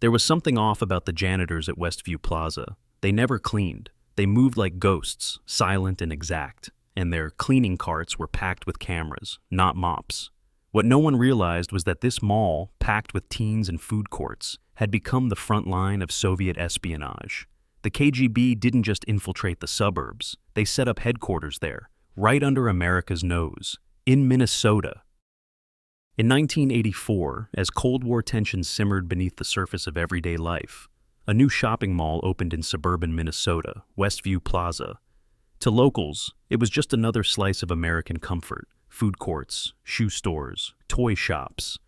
There was something off about the janitors at Westview Plaza. They never cleaned. They moved like ghosts, silent and exact, and their cleaning carts were packed with cameras, not mops. What no one realized was that this mall, packed with teens and food courts, had become the front line of Soviet espionage. The KGB didn't just infiltrate the suburbs, they set up headquarters there, right under America's nose, in Minnesota. In 1984, as Cold War tensions simmered beneath the surface of everyday life, a new shopping mall opened in suburban Minnesota, Westview Plaza. To locals, it was just another slice of American comfort: food courts, shoe stores, toy shops.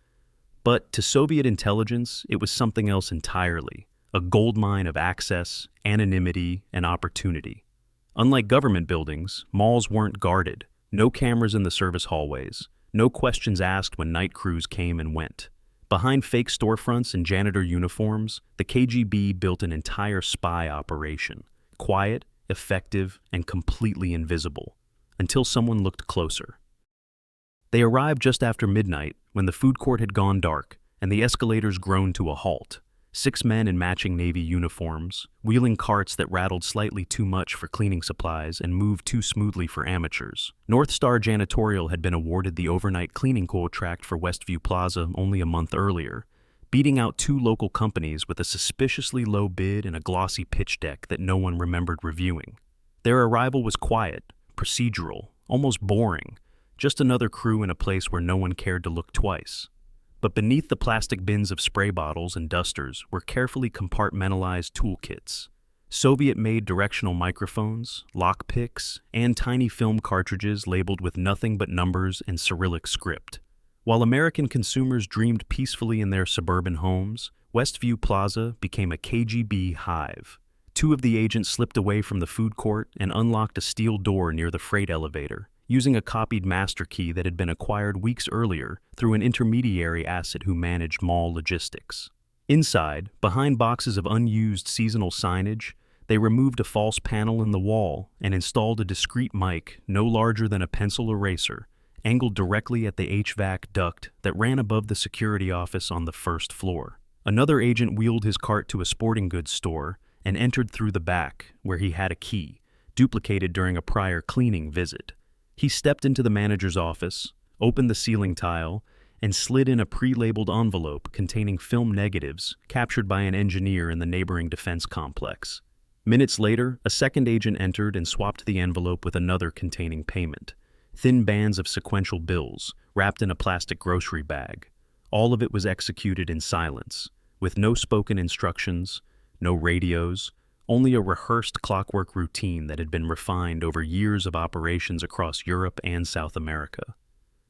But to Soviet intelligence, it was something else entirely: a goldmine of access, anonymity, and opportunity. Unlike government buildings, malls weren't guarded. No cameras in the service hallways. No questions asked when night crews came and went. Behind fake storefronts and janitor uniforms, the KGB built an entire spy operation. Quiet, effective, and completely invisible. Until someone looked closer. They arrived just after midnight, when the food court had gone dark, and the escalators groaned to a halt. 6 men in matching Navy uniforms, wheeling carts that rattled slightly too much for cleaning supplies and moved too smoothly for amateurs. North Star Janitorial had been awarded the overnight cleaning contract for Westview Plaza only a month earlier, beating out 2 local companies with a suspiciously low bid and a glossy pitch deck that no one remembered reviewing. Their arrival was quiet, procedural, almost boring, just another crew in a place where no one cared to look twice. But beneath the plastic bins of spray bottles and dusters were carefully compartmentalized toolkits. Soviet-made directional microphones, lockpicks, and tiny film cartridges labeled with nothing but numbers and Cyrillic script. While American consumers dreamed peacefully in their suburban homes, Westview Plaza became a KGB hive. 2 of the agents slipped away from the food court and unlocked a steel door near the freight elevator, using a copied master key that had been acquired weeks earlier through an intermediary asset who managed mall logistics. Inside, behind boxes of unused seasonal signage, they removed a false panel in the wall and installed a discreet mic no larger than a pencil eraser, angled directly at the HVAC duct that ran above the security office on the first floor. Another agent wheeled his cart to a sporting goods store and entered through the back, where he had a key, duplicated during a prior cleaning visit. He stepped into the manager's office, opened the ceiling tile, and slid in a pre-labeled envelope containing film negatives captured by an engineer in the neighboring defense complex. Minutes later, a second agent entered and swapped the envelope with another containing payment. Thin bands of sequential bills, wrapped in a plastic grocery bag. All of it was executed in silence, with no spoken instructions, no radios, only a rehearsed clockwork routine that had been refined over years of operations across Europe and South America.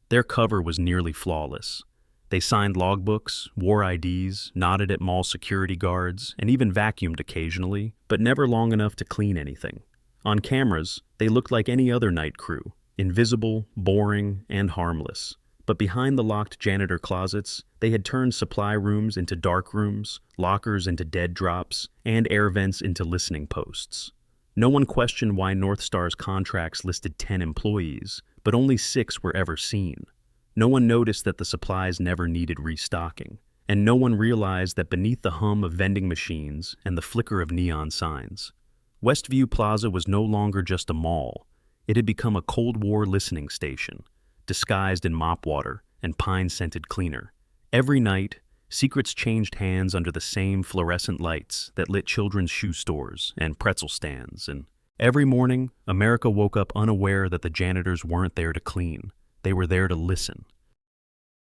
Their cover was nearly flawless. They signed logbooks, wore IDs, nodded at mall security guards, and even vacuumed occasionally, but never long enough to clean anything. On cameras, they looked like any other night crew, invisible, boring, and harmless. But behind the locked janitor closets, they had turned supply rooms into dark rooms, lockers into dead drops, and air vents into listening posts. No one questioned why North Star's contracts listed 10 employees, but only 6 were ever seen. No one noticed that the supplies never needed restocking, and no one realized that beneath the hum of vending machines and the flicker of neon signs, Westview Plaza was no longer just a mall. It had become a Cold War listening station, disguised in mop water and pine-scented cleaner. Every night, secrets changed hands under the same fluorescent lights that lit children's shoe stores and pretzel stands, and every morning, America woke up unaware that the janitors weren't there to clean. They were there to listen.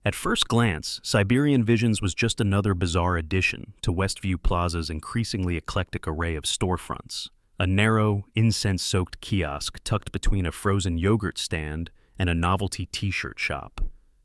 At first glance, Siberian Visions was just another bizarre addition to Westview Plaza's increasingly eclectic array of storefronts. A narrow, incense-soaked kiosk tucked between a frozen yogurt stand and a novelty t-shirt shop,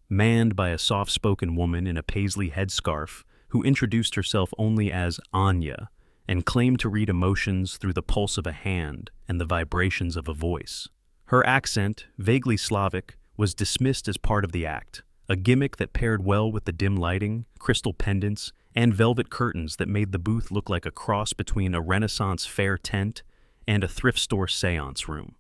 manned by a soft-spoken woman in a paisley headscarf who introduced herself only as Anya and claimed to read emotions through the pulse of a hand and the vibrations of a voice. Her accent, vaguely Slavic, was dismissed as part of the act, a gimmick that paired well with the dim lighting, crystal pendants, and velvet curtains that made the booth look like a cross between a Renaissance fair tent and a thrift store seance room.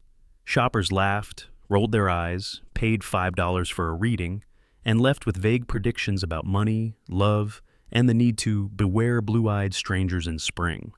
Shoppers laughed, rolled their eyes, paid $5 for a reading, and left with vague predictions about money, love, and the need to beware blue-eyed strangers in spring.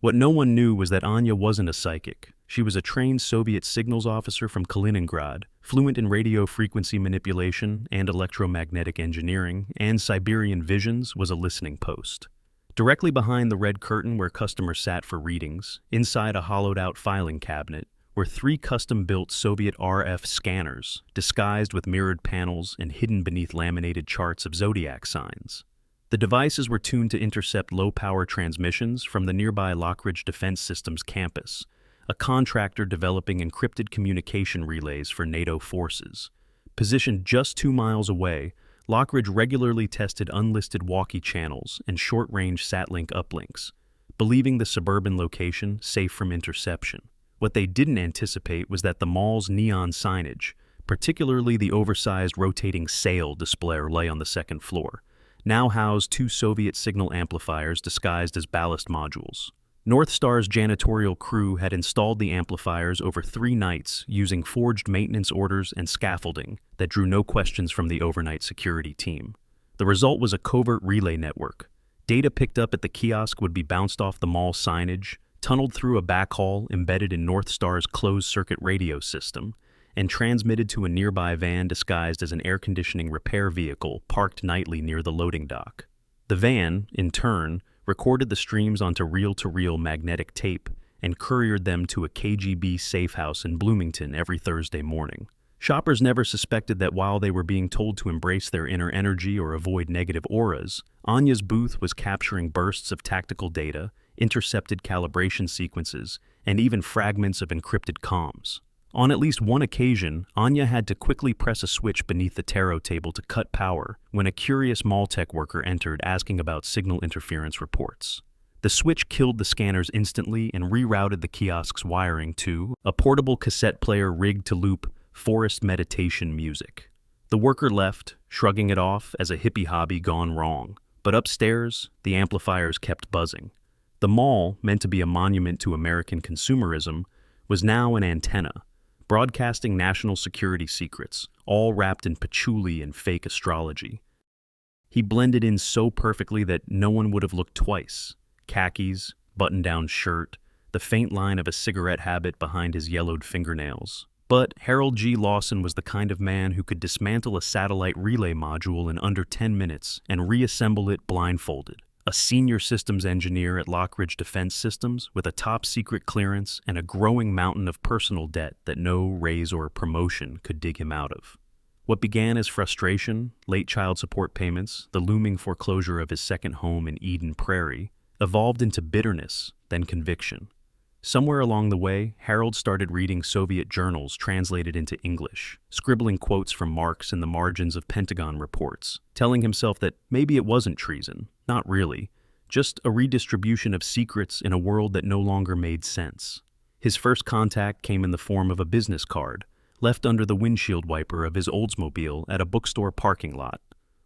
What no one knew was that Anya wasn't a psychic. She was a trained Soviet signals officer from Kaliningrad, fluent in radio frequency manipulation and electromagnetic engineering, and Siberian Visions was a listening post. Directly behind the red curtain where customers sat for readings, inside a hollowed-out filing cabinet, were 3 custom-built Soviet RF scanners, disguised with mirrored panels and hidden beneath laminated charts of zodiac signs. The devices were tuned to intercept low-power transmissions from the nearby Lockridge Defense Systems campus, a contractor developing encrypted communication relays for NATO forces. Positioned just 2 miles away, Lockridge regularly tested unlisted walkie channels and short-range sat-link uplinks, believing the suburban location safe from interception. What they didn't anticipate was that the mall's neon signage, particularly the oversized rotating sail display on the second floor, now housed 2 Soviet signal amplifiers disguised as ballast modules. North Star's janitorial crew had installed the amplifiers over 3 nights using forged maintenance orders and scaffolding that drew no questions from the overnight security team. The result was a covert relay network. Data picked up at the kiosk would be bounced off the mall signage, tunneled through a backhaul embedded in North Star's closed-circuit radio system, and transmitted to a nearby van disguised as an air conditioning repair vehicle parked nightly near the loading dock. The van, in turn, recorded the streams onto reel-to-reel magnetic tape and couriered them to a KGB safe house in Bloomington every Thursday morning. Shoppers never suspected that while they were being told to embrace their inner energy or avoid negative auras, Anya's booth was capturing bursts of tactical data, intercepted calibration sequences, and even fragments of encrypted comms. On at least one occasion, Anya had to quickly press a switch beneath the tarot table to cut power when a curious mall tech worker entered asking about signal interference reports. The switch killed the scanners instantly and rerouted the kiosk's wiring to a portable cassette player rigged to loop forest meditation music. The worker left, shrugging it off as a hippie hobby gone wrong. But upstairs, the amplifiers kept buzzing. The mall, meant to be a monument to American consumerism, was now an antenna, broadcasting national security secrets, all wrapped in patchouli and fake astrology. He blended in so perfectly that no one would have looked twice. Khakis, button-down shirt, the faint line of a cigarette habit behind his yellowed fingernails. But Harold G. Lawson was the kind of man who could dismantle a satellite relay module in under 10 minutes and reassemble it blindfolded. A senior systems engineer at Lockridge Defense Systems with a top-secret clearance and a growing mountain of personal debt that no raise or promotion could dig him out of. What began as frustration, late child support payments, the looming foreclosure of his second home in Eden Prairie, evolved into bitterness, then conviction. Somewhere along the way, Harold started reading Soviet journals translated into English, scribbling quotes from Marx in the margins of Pentagon reports, telling himself that maybe it wasn't treason, not really, just a redistribution of secrets in a world that no longer made sense. His first contact came in the form of a business card, left under the windshield wiper of his Oldsmobile at a bookstore parking lot.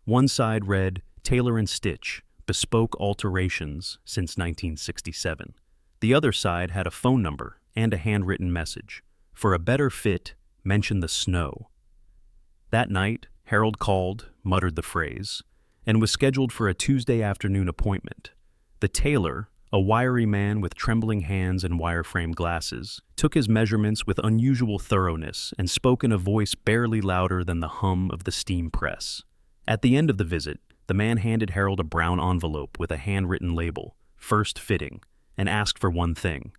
One side read, "Tailor and Stitch, Bespoke Alterations since 1967. The other side had a phone number and a handwritten message. For a better fit, mention the snow. That night, Harold called, muttered the phrase, and was scheduled for a Tuesday afternoon appointment. The tailor, a wiry man with trembling hands and wireframe glasses, took his measurements with unusual thoroughness and spoke in a voice barely louder than the hum of the steam press. At the end of the visit, the man handed Harold a brown envelope with a handwritten label, "First Fitting," and asked for one thing.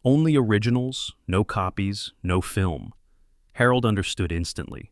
Only originals, no copies, no film. Harold understood instantly.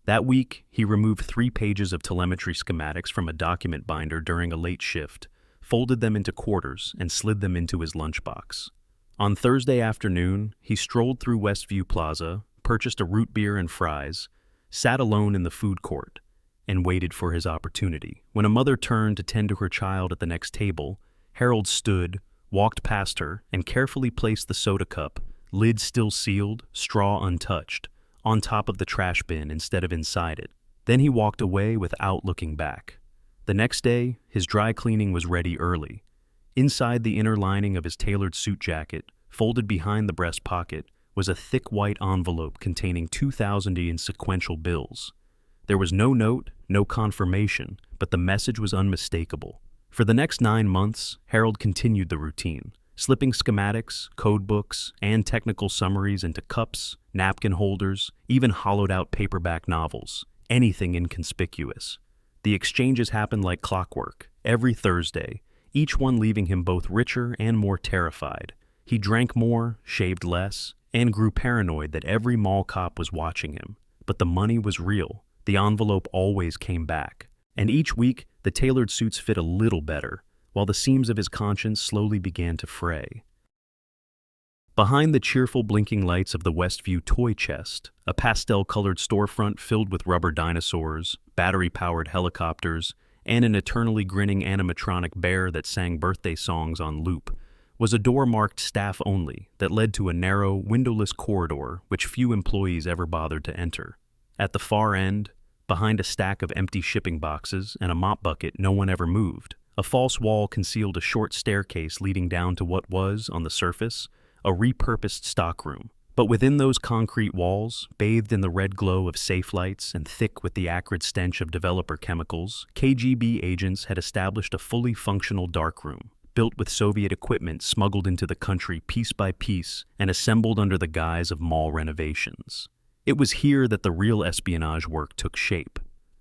That week, he removed 3 pages of telemetry schematics from a document binder during a late shift, folded them into quarters, and slid them into his lunchbox. On Thursday afternoon, he strolled through Westview Plaza, purchased a root beer and fries, sat alone in the food court, and waited for his opportunity. When a mother turned to tend to her child at the next table, Harold stood, walked past her, and carefully placed the soda cup, lid still sealed, straw untouched, on top of the trash bin instead of inside it. Then he walked away without looking back. The next day, his dry cleaning was ready early. Inside the inner lining of his tailored suit jacket, folded behind the breast pocket, was a thick white envelope containing 2,000 in sequential bills. There was no note, no confirmation, but the message was unmistakable. For the next 9 months, Harold continued the routine, slipping schematics, code books, and technical summaries into cups, napkin holders, even hollowed-out paperback novels, anything inconspicuous. The exchanges happened like clockwork, every Thursday, each one leaving him both richer and more terrified. He drank more, shaved less, and grew paranoid that every mall cop was watching him. But the money was real. The envelope always came back. And each week, the tailored suits fit a little better, while the seams of his conscience slowly began to fray. Behind the cheerful blinking lights of the Westview toy chest, a pastel-colored storefront filled with rubber dinosaurs, battery-powered helicopters, and an eternally grinning animatronic bear that sang birthday songs on loop, was a door marked staff only that led to a narrow, windowless corridor which few employees ever bothered to enter. At the far end, behind a stack of empty shipping boxes and a mop bucket no one ever moved, a false wall concealed a short staircase leading down to what was, on the surface, a repurposed stockroom. But within those concrete walls, bathed in the red glow of safe lights and thick with the acrid stench of developer chemicals, KGB agents had established a fully functional darkroom, built with Soviet equipment smuggled into the country piece by piece and assembled under the guise of mall renovations. It was here that the real espionage work took shape.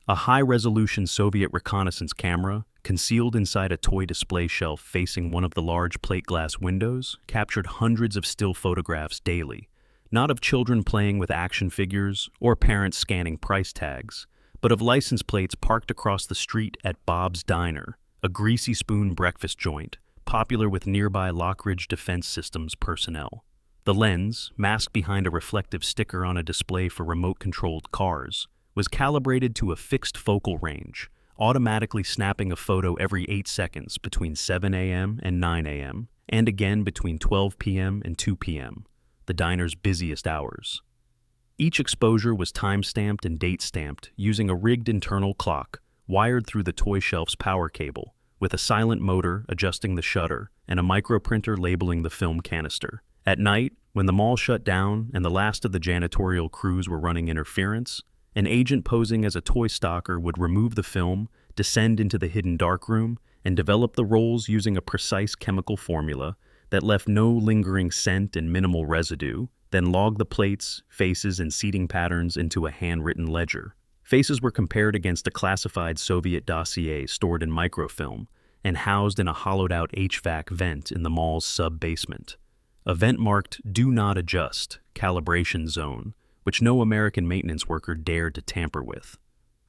A high-resolution Soviet reconnaissance camera, concealed inside a toy display shelf facing one of the large plate glass windows, captured hundreds of still photographs daily, not of children playing with action figures or parents scanning price tags, but of license plates parked across the street at Bob's Diner, a greasy spoon breakfast joint popular with nearby Lockridge Defense Systems personnel. The lens, masked behind a reflective sticker on a display for remote-controlled cars, was calibrated to a fixed focal range, automatically snapping a photo every 8 seconds between 7 a.m. and 9 a.m., and again between 12 p.m. and 2 p.m., the diner's busiest hours. Each exposure was time-stamped and date-stamped using a rigged internal clock wired through the toy shelf's power cable, with a silent motor adjusting the shutter and a microprinter labeling the film canister. At night, when the mall shut down and the last of the janitorial crews were running interference, an agent posing as a toy stalker would remove the film, descend into the hidden darkroom, and develop the rolls using a precise chemical formula that left no lingering scent and minimal residue, then log the plates, faces, and seating patterns into a handwritten ledger. Faces were compared against a classified Soviet dossier stored in microfilm and housed in a hollowed-out HVAC vent in the mall's sub-basement. A vent marked "Do Not Adjust" calibration zone, which no American maintenance worker dared to tamper with.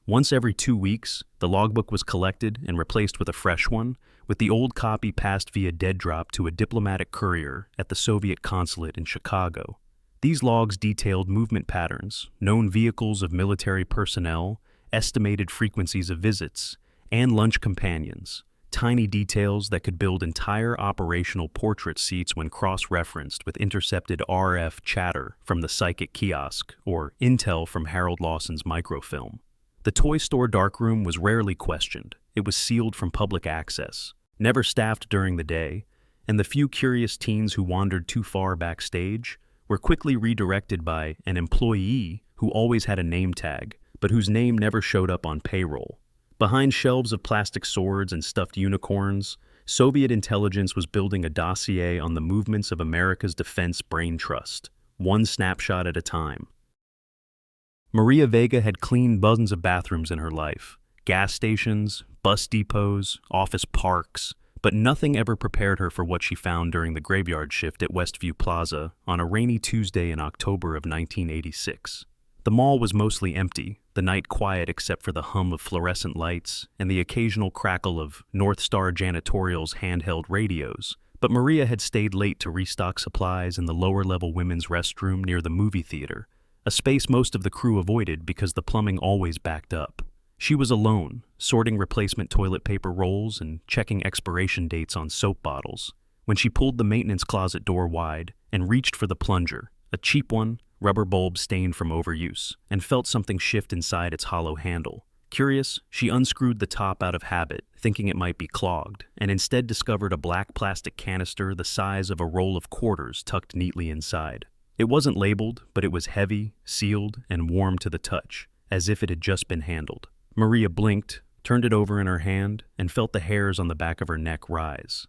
Once every 2 weeks, the logbook was collected and replaced with a fresh one, with the old copy passed via dead drop to a diplomatic courier at the Soviet consulate in Chicago. These logs detailed movement patterns, known vehicles of military personnel, estimated frequencies of visits, and lunch companions, tiny details that could build entire operational portrait seats when cross-referenced with intercepted RF chatter from the psychic kiosk or intel from Harold Lawson's microfilm. The toy store darkroom was rarely questioned. It was sealed from public access, never staffed during the day, and the few curious teens who wandered too far backstage were quickly redirected by an employee who always had a name tag, but whose name never showed up on payroll. Behind shelves of plastic swords and stuffed unicorns, Soviet intelligence was building a dossier on the movements of America's defense brain trust, one snapshot at a time. Maria Vega had cleaned dozens of bathrooms in her life, gas stations, bus depots, office parks, but nothing ever prepared her for what she found during the graveyard shift at Westview Plaza on a rainy Tuesday in October of 1986. The mall was mostly empty, the night quiet except for the hum of fluorescent lights and the occasional crackle of North Star Janitorial's handheld radios, but Maria had stayed late to restock supplies in the lower-level women's restroom near the movie theater, a space most of the crew avoided because the plumbing always backed up. She was alone, sorting replacement toilet paper rolls and checking expiration dates on soap bottles, when she pulled the maintenance closet door wide and reached for the plunger, a cheap one, rubber bulb stained from overuse, and felt something shift inside its hollow handle. Curious, she unscrewed the top out of habit, thinking it might be clogged, and instead discovered a black plastic canister the size of a roll of quarters tucked neatly inside. It wasn't labeled, but it was heavy, sealed, and warm to the touch, as if it had just been handled. Maria blinked, turned it over in her hand, and felt the hairs on the back of her neck rise.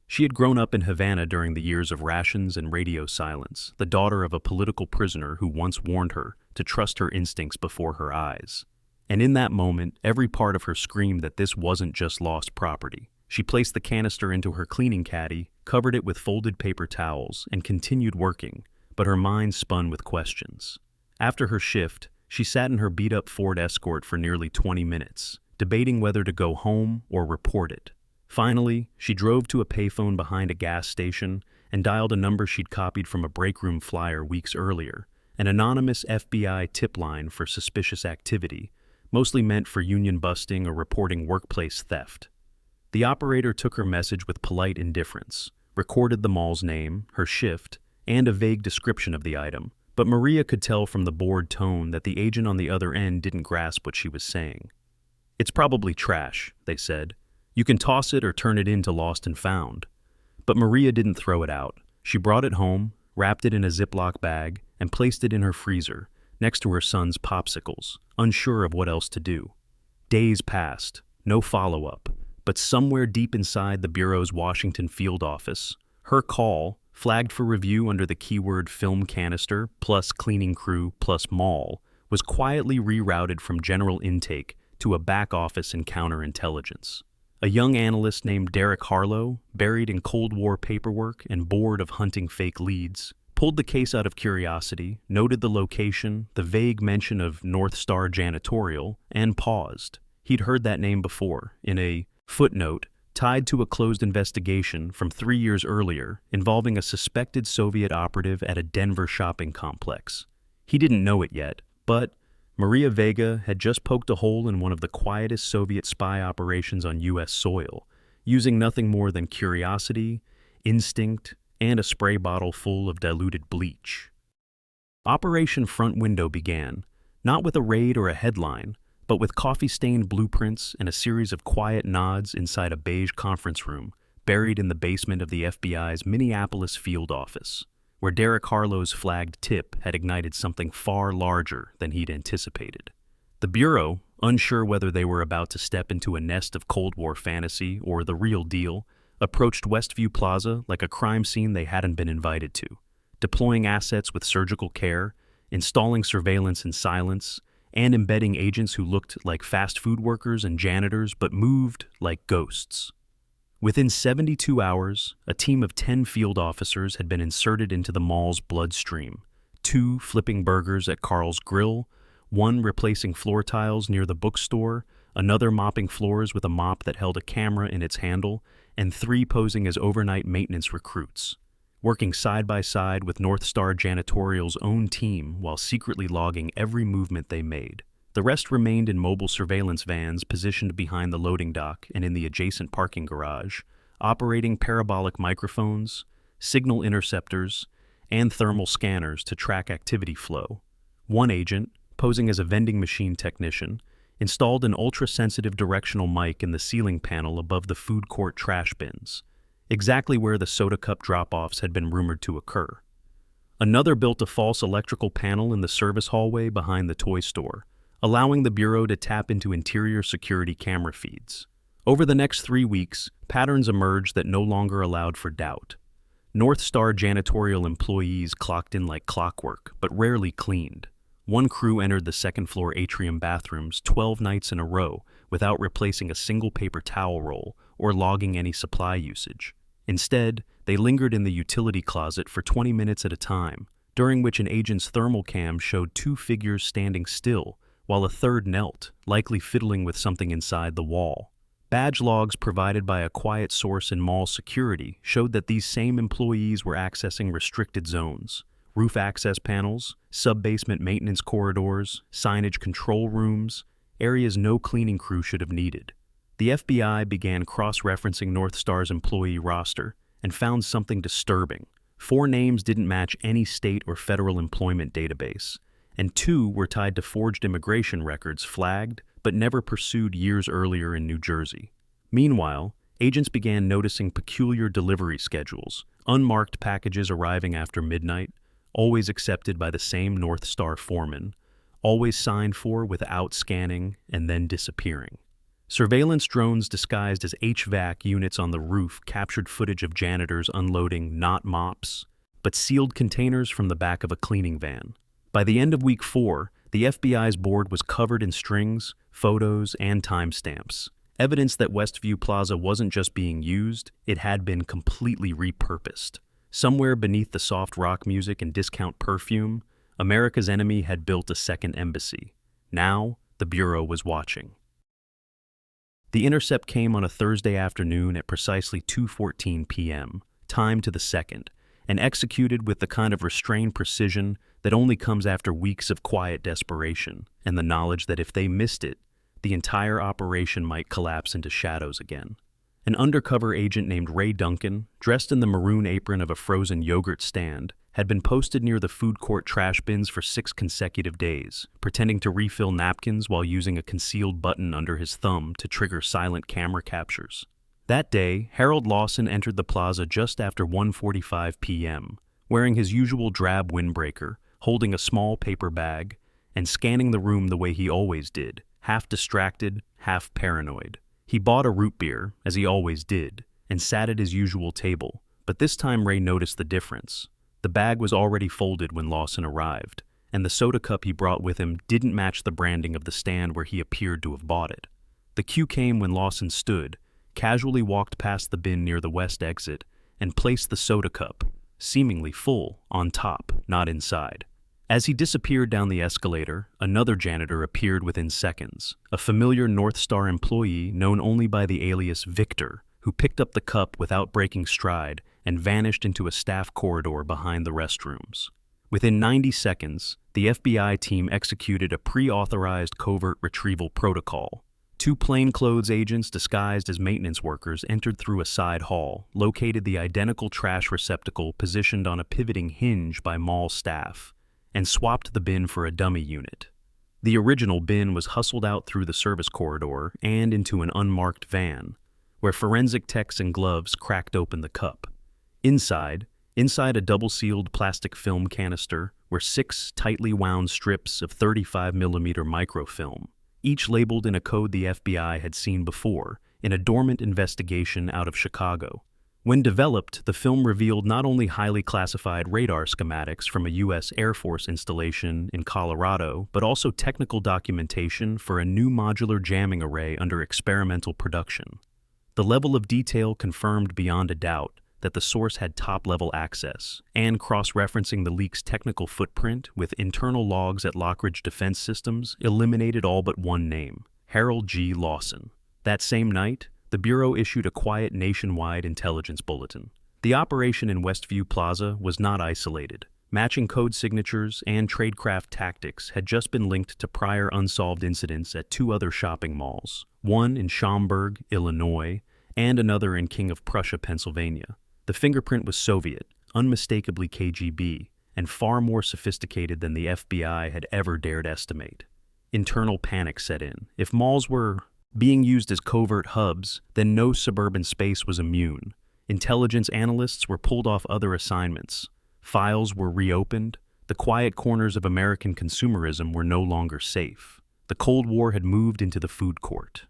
She had grown up in Havana during the years of rations and radio silence, the daughter of a political prisoner who once warned her to trust her instincts before her eyes. And in that moment, every part of her screamed that this wasn't just lost property. She placed the canister into her cleaning caddy, covered it with folded paper towels, and continued working, but her mind spun with questions. After her shift, she sat in her beat-up Ford Escort for nearly 20 minutes, debating whether to go home or report it. Finally, she drove to a payphone behind a gas station and dialed a number she'd copied from a break room flyer weeks earlier, an anonymous FBI tip line for suspicious activity, mostly meant for union busting or reporting workplace theft. The operator took her message with polite indifference, recorded the mall's name, her shift, and a vague description of the item, but Maria could tell from the bored tone that the agent on the other end didn't grasp what she was saying. "It's probably trash," they said. "You can toss it or turn it into lost and found." But Maria didn't throw it out. She brought it home, wrapped it in a Ziploc bag, and placed it in her freezer, next to her son's popsicles, unsure of what else to do. Days passed, no follow-up, but somewhere deep inside the Bureau's Washington field office, her call, flagged for review under the keyword film canister plus cleaning crew plus mall, was quietly rerouted from general intake to a back office in counterintelligence. A young analyst named Derek Harlow, buried in Cold War paperwork and bored of hunting fake leads, pulled the case out of curiosity, noted the location, the vague mention of North Star Janitorial, and paused. He'd heard that name before, in a footnote tied to a closed investigation from 3 years earlier involving a suspected Soviet operative at a Denver shopping complex. He didn't know it yet, but Maria Vega had just poked a hole in one of the quietest Soviet spy operations on U.S. soil, using nothing more than curiosity, instinct, and a spray bottle full of diluted bleach. Operation Front Window began, not with a raid or a headline, but with coffee-stained blueprints and a series of quiet nods inside a beige conference room buried in the basement of the FBI's Minneapolis field office, where Derek Harlow's flagged tip had ignited something far larger than he'd anticipated. The Bureau, unsure whether they were about to step into a nest of Cold War fantasy or the real deal, approached Westview Plaza like a crime scene they hadn't been invited to, deploying assets with surgical care, installing surveillance in silence, and embedding agents who looked like fast food workers and janitors but moved like ghosts. Within 72 hours, a team of 10 field officers had been inserted into the mall's bloodstream, 2 flipping burgers at Carl's Grill, 1 replacing floor tiles near the bookstore, another mopping floors with a mop that held a camera in its handle, and 3 posing as overnight maintenance recruits, working side by side with North Star Janitorial's own team while secretly logging every movement they made. The rest remained in mobile surveillance vans positioned behind the loading dock and in the adjacent parking garage, operating parabolic microphones, signal interceptors, and thermal scanners to track activity flow. One agent, posing as a vending machine technician, installed an ultra-sensitive directional mic in the ceiling panel above the food court trash bins, exactly where the soda cup drop-offs had been rumored to occur. Another built a false electrical panel in the service hallway behind the toy store, allowing the Bureau to tap into interior security camera feeds. Over the next 3 weeks, patterns emerged that no longer allowed for doubt. North Star Janitorial employees clocked in like clockwork, but rarely cleaned. One crew entered the second-floor atrium bathrooms 12 nights in a row without replacing a single paper towel roll or logging any supply usage. Instead, they lingered in the utility closet for 20 minutes at a time, during which an agent's thermal cam showed 2 figures standing still, while a third knelt, likely fiddling with something inside the wall. Badge logs provided by a quiet source in mall security showed that these same employees were accessing restricted zones, roof access panels, sub-basement maintenance corridors, signage control rooms, areas no cleaning crew should have needed. The FBI began cross-referencing North Star's employee roster and found something disturbing. 4 names didn't match any state or federal employment database, and 2 were tied to forged immigration records flagged but never pursued years earlier in New Jersey. Meanwhile, agents began noticing peculiar delivery schedules, unmarked packages arriving after midnight, always accepted by the same North Star foreman, always signed for without scanning and then disappearing. Surveillance drones disguised as HVAC units on the roof captured footage of janitors unloading not mops, but sealed containers from the back of a cleaning van. By the end of week 4, the FBI's board was covered in strings, photos, and timestamps. Evidence that Westview Plaza wasn't just being used, it had been completely repurposed. Somewhere beneath the soft rock music and discount perfume, America's enemy had built a second embassy. Now, the Bureau was watching. The intercept came on a Thursday afternoon at precisely 2:14 p.m., timed to the second, and executed with the kind of restrained precision that only comes after weeks of quiet desperation and the knowledge that if they missed it, the entire operation might collapse into shadows again. An undercover agent named Ray Duncan, dressed in the maroon apron of a frozen yogurt stand, had been posted near the food court trash bins for 6 consecutive days, pretending to refill napkins while using a concealed button under his thumb to trigger silent camera captures. That day, Harold Lawson entered the plaza just after 1:45 p.m., wearing his usual drab windbreaker, holding a small paper bag, and scanning the room the way he always did, half distracted, half paranoid. He bought a root beer, as he always did, and sat at his usual table, but this time Ray noticed the difference. The bag was already folded when Lawson arrived, and the soda cup he brought with him didn't match the branding of the stand where he appeared to have bought it. The cue came when Lawson stood, casually walked past the bin near the west exit, and placed the soda cup, seemingly full, on top, not inside. As he disappeared down the escalator, another janitor appeared within seconds, a familiar North Star employee known only by the alias Victor, who picked up the cup without breaking stride and vanished into a staff corridor behind the restrooms. Within 90 seconds, the FBI team executed a pre-authorized covert retrieval protocol. 2 plainclothes agents disguised as maintenance workers entered through a side hall, located the identical trash receptacle positioned on a pivoting hinge by mall staff, and swapped the bin for a dummy unit. The original bin was hustled out through the service corridor and into an unmarked van, where forensic techs and gloves cracked open the cup. Inside a double-sealed plastic film canister were 6 tightly wound strips of 35mm microfilm, each labeled in a code the FBI had seen before in a dormant investigation out of Chicago. When developed, the film revealed not only highly classified radar schematics from a U.S. Air Force installation in Colorado, but also technical documentation for a new modular jamming array under experimental production. The level of detail confirmed beyond a doubt that the source had top-level access, and cross-referencing the leak's technical footprint with internal logs at Lockridge Defense Systems eliminated all but one name, Harold G. Lawson. That same night, the Bureau issued a quiet nationwide intelligence bulletin. The operation in Westview Plaza was not isolated. Matching code signatures and tradecraft tactics had just been linked to prior unsolved incidents at 2 other shopping malls, one in Schaumburg, Illinois, and another in King of Prussia, Pennsylvania. The fingerprint was Soviet, unmistakably KGB, and far more sophisticated than the FBI had ever dared estimate. Internal panic set in. If malls were being used as covert hubs, then no suburban space was immune. Intelligence analysts were pulled off other assignments. Files were reopened. The quiet corners of American consumerism were no longer safe. The Cold War had moved into the food court.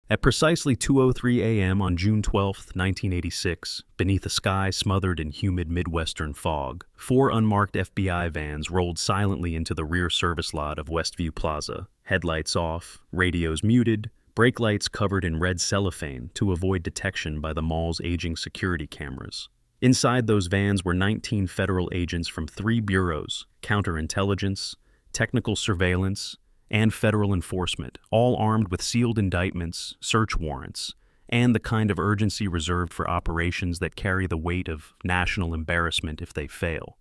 At precisely 2:03 a.m. on June 12, 1986, beneath a sky smothered in humid Midwestern fog, 4 unmarked FBI vans rolled silently into the rear service lot of Westview Plaza, headlights off, radios muted, brake lights covered in red cellophane to avoid detection by the mall's aging security cameras. Inside those vans were 19 federal agents from 3 bureaus, counterintelligence, technical surveillance, and federal enforcement, all armed with sealed indictments, search warrants, and the kind of urgency reserved for operations that carry the weight of national embarrassment if they fail.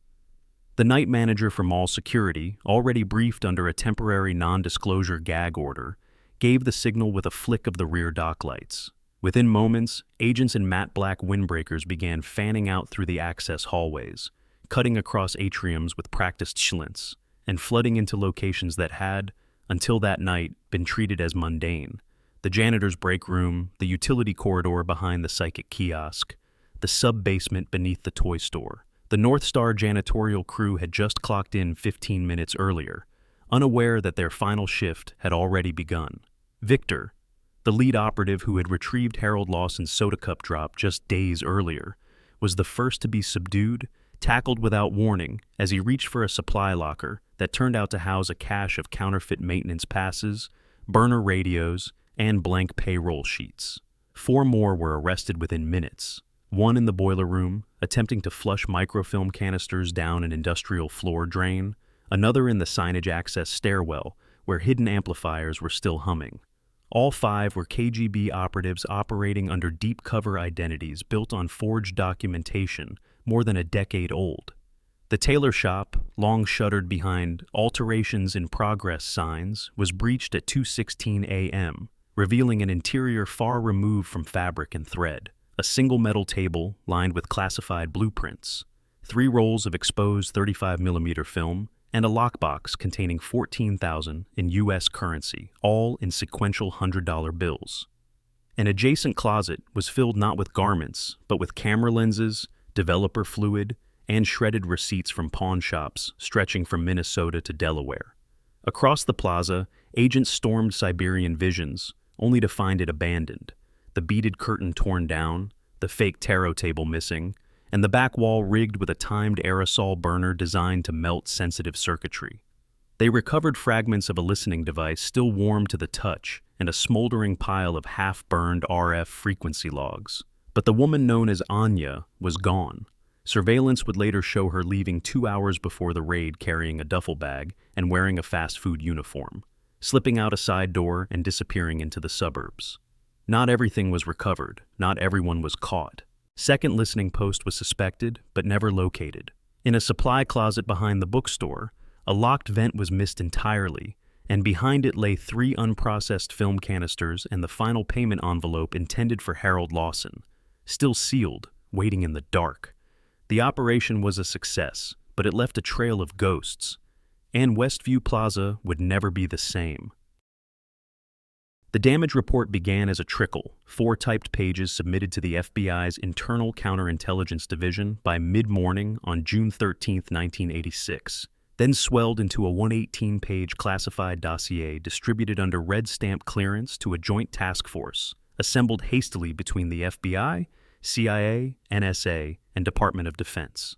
The night manager for mall security, already briefed under a temporary non-disclosure gag order, gave the signal with a flick of the rear dock lights. Within moments, agents in matte black windbreakers began fanning out through the access hallways, cutting across atriums with practiced schlints, and flooding into locations that had, until that night, been treated as mundane. The janitor's break room, the utility corridor behind the psychic kiosk, the sub-basement beneath the toy store. The North Star janitorial crew had just clocked in 15 minutes earlier, unaware that their final shift had already begun. Victor, the lead operative who had retrieved Harold Lawson's soda cup drop just days earlier, was the first to be subdued, tackled without warning as he reached for a supply locker that turned out to house a cache of counterfeit maintenance passes, burner radios, and blank payroll sheets. 4 more were arrested within minutes, one in the boiler room, attempting to flush microfilm canisters down an industrial floor drain, another in the signage access stairwell, where hidden amplifiers were still humming. All 5 were KGB operatives operating under deep cover identities built on forged documentation more than a decade old. The tailor shop, long shuttered behind "Alterations in Progress" signs, was breached at 2:16 a.m., revealing an interior far removed from fabric and thread. A single metal table lined with classified blueprints, 3 rolls of exposed 35mm film, and a lockbox containing $14,000 in U.S. currency, all in sequential $100 bills. An adjacent closet was filled not with garments, but with camera lenses, developer fluid, and shredded receipts from pawn shops stretching from Minnesota to Delaware. Across the plaza, agents stormed Siberian Visions, only to find it abandoned, the beaded curtain torn down, the fake tarot table missing, and the back wall rigged with a timed aerosol burner designed to melt sensitive circuitry. They recovered fragments of a listening device still warm to the touch and a smoldering pile of half-burned RF frequency logs. But the woman known as Anya was gone. Surveillance would later show her leaving 2 hours before the raid carrying a duffel bag and wearing a fast food uniform, slipping out a side door and disappearing into the suburbs. Not everything was recovered, not everyone was caught. Second listening post was suspected, but never located. In a supply closet behind the bookstore, a locked vent was missed entirely, and behind it lay 3 unprocessed film canisters and the final payment envelope intended for Harold Lawson, still sealed, waiting in the dark. The operation was a success, but it left a trail of ghosts, and Westview Plaza would never be the same. The damage report began as a trickle, 4 typed pages submitted to the FBI's Internal Counterintelligence Division by mid-morning on June 13, 1986, then swelled into a 118-page classified dossier distributed under red stamp clearance to a joint task force, assembled hastily between the FBI, CIA, NSA, and Department of Defense.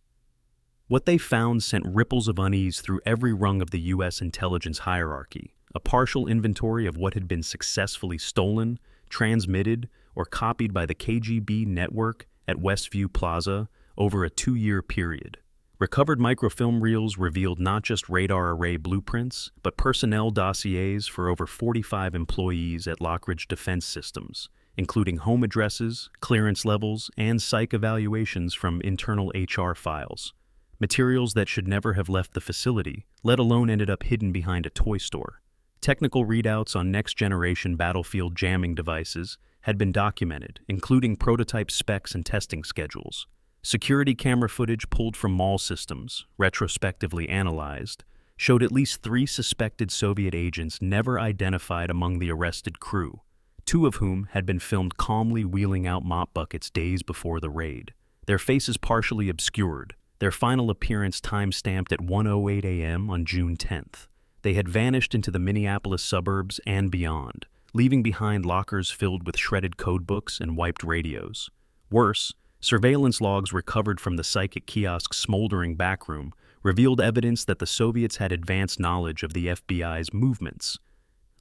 What they found sent ripples of unease through every rung of the U.S. intelligence hierarchy. A partial inventory of what had been successfully stolen, transmitted, or copied by the KGB network at Westview Plaza over a 2-year period. Recovered microfilm reels revealed not just radar array blueprints, but personnel dossiers for over 45 employees at Lockridge Defense Systems, including home addresses, clearance levels, and psych evaluations from internal HR files. Materials that should never have left the facility, let alone ended up hidden behind a toy store. Technical readouts on next-generation battlefield jamming devices had been documented, including prototype specs and testing schedules. Security camera footage pulled from mall systems, retrospectively analyzed, showed at least 3 suspected Soviet agents never identified among the arrested crew, 2 of whom had been filmed calmly wheeling out mop buckets days before the raid. Their faces partially obscured, their final appearance time-stamped at 1:08 a.m. on June 10th. They had vanished into the Minneapolis suburbs and beyond, leaving behind lockers filled with shredded codebooks and wiped radios. Worse, surveillance logs recovered from the psychic kiosk's smoldering backroom revealed evidence that the Soviets had advanced knowledge of the FBI's movements.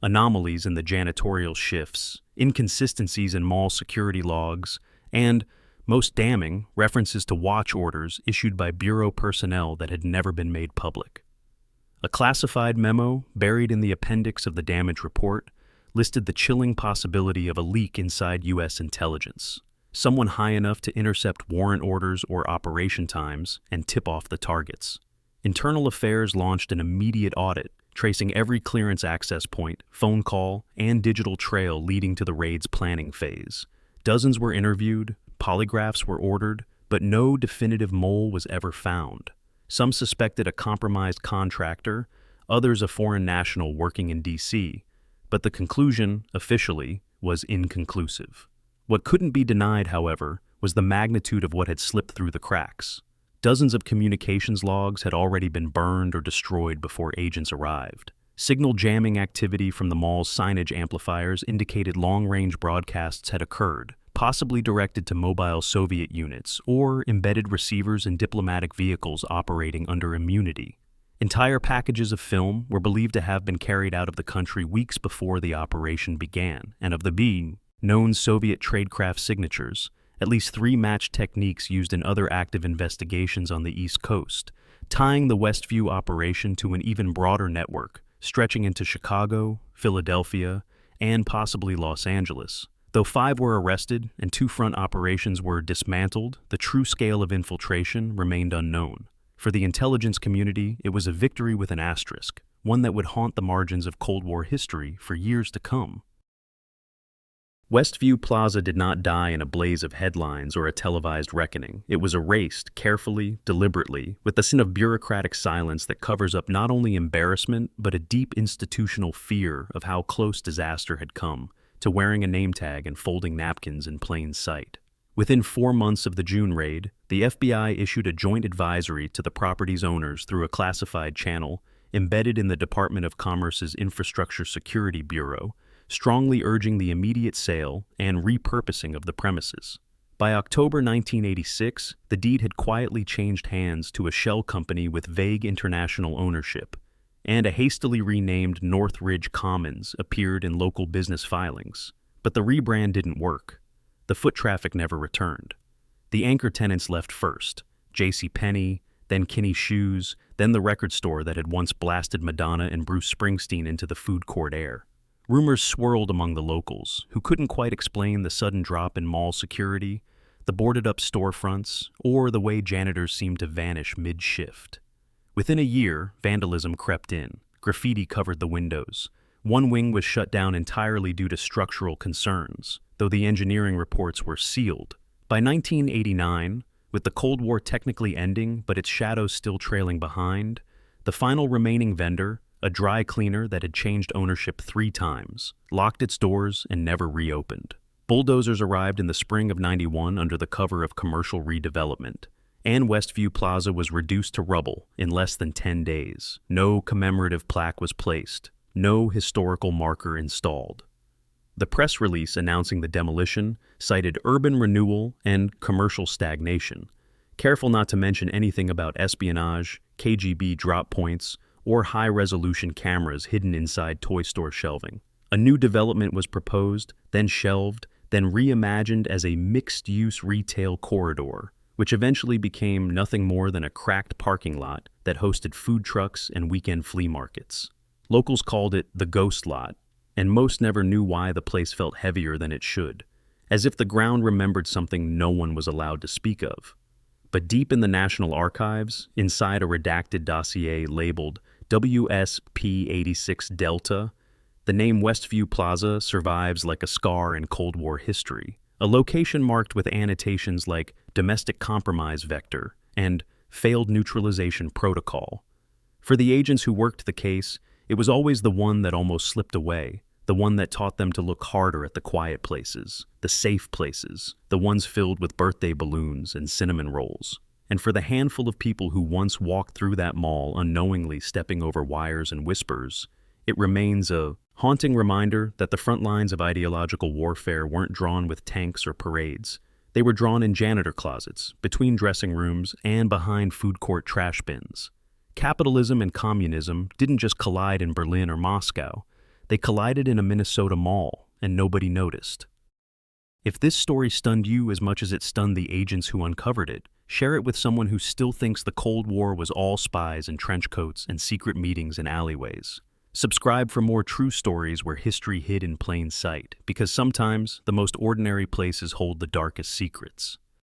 Anomalies in the janitorial shifts, inconsistencies in mall security logs, and, most damning, references to watch orders issued by bureau personnel that had never been made public. A classified memo, buried in the appendix of the damage report, listed the chilling possibility of a leak inside U.S. intelligence, someone high enough to intercept warrant orders or operation times and tip off the targets. Internal Affairs launched an immediate audit, tracing every clearance access point, phone call, and digital trail leading to the raid's planning phase. Dozens were interviewed, polygraphs were ordered, but no definitive mole was ever found. Some suspected a compromised contractor, others a foreign national working in D.C., but the conclusion, officially, was inconclusive. What couldn't be denied, however, was the magnitude of what had slipped through the cracks. Dozens of communications logs had already been burned or destroyed before agents arrived. Signal jamming activity from the mall's signage amplifiers indicated long-range broadcasts had occurred, possibly directed to mobile Soviet units or embedded receivers in diplomatic vehicles operating under immunity. Entire packages of film were believed to have been carried out of the country weeks before the operation began, and of the being known Soviet tradecraft signatures, at least 3 matched techniques used in other active investigations on the East Coast, tying the Westview operation to an even broader network, stretching into Chicago, Philadelphia, and possibly Los Angeles. Though 5 were arrested and 2 front operations were dismantled, the true scale of infiltration remained unknown. For the intelligence community, it was a victory with an asterisk, one that would haunt the margins of Cold War history for years to come. Westview Plaza did not die in a blaze of headlines or a televised reckoning. It was erased carefully, deliberately, with the sin of bureaucratic silence that covers up not only embarrassment, but a deep institutional fear of how close disaster had come to wearing a name tag and folding napkins in plain sight. Within 4 months of the June raid, the FBI issued a joint advisory to the property's owners through a classified channel embedded in the Department of Commerce's Infrastructure Security Bureau, strongly urging the immediate sale and repurposing of the premises. By October 1986, the deed had quietly changed hands to a shell company with vague international ownership, and a hastily renamed Northridge Commons appeared in local business filings. But the rebrand didn't work. The foot traffic never returned. The anchor tenants left first, JCPenney, then Kinney Shoes, then the record store that had once blasted Madonna and Bruce Springsteen into the food court air. Rumors swirled among the locals, who couldn't quite explain the sudden drop in mall security, the boarded-up storefronts, or the way janitors seemed to vanish mid-shift. Within a year, vandalism crept in. Graffiti covered the windows. One wing was shut down entirely due to structural concerns, though the engineering reports were sealed. By 1989, with the Cold War technically ending but its shadows still trailing behind, the final remaining vendor, a dry cleaner that had changed ownership 3 times, locked its doors and never reopened. Bulldozers arrived in the spring of '91 under the cover of commercial redevelopment, and Westview Plaza was reduced to rubble in less than 10 days. No commemorative plaque was placed, no historical marker installed. The press release announcing the demolition cited urban renewal and commercial stagnation, careful not to mention anything about espionage, KGB drop points, or high-resolution cameras hidden inside toy store shelving. A new development was proposed, then shelved, then reimagined as a mixed-use retail corridor, which eventually became nothing more than a cracked parking lot that hosted food trucks and weekend flea markets. Locals called it the Ghost Lot, and most never knew why the place felt heavier than it should, as if the ground remembered something no one was allowed to speak of. But deep in the National Archives, inside a redacted dossier labeled WSP-86 Delta, the name Westview Plaza survives like a scar in Cold War history, a location marked with annotations like domestic compromise vector and failed neutralization protocol. For the agents who worked the case, it was always the one that almost slipped away, the one that taught them to look harder at the quiet places, the safe places, the ones filled with birthday balloons and cinnamon rolls. And for the handful of people who once walked through that mall unknowingly stepping over wires and whispers, it remains a haunting reminder that the front lines of ideological warfare weren't drawn with tanks or parades. They were drawn in janitor closets, between dressing rooms, and behind food court trash bins. Capitalism and communism didn't just collide in Berlin or Moscow. They collided in a Minnesota mall, and nobody noticed. If this story stunned you as much as it stunned the agents who uncovered it, share it with someone who still thinks the Cold War was all spies in trench coats and secret meetings in alleyways. Subscribe for more true stories where history hid in plain sight, because sometimes the most ordinary places hold the darkest secrets.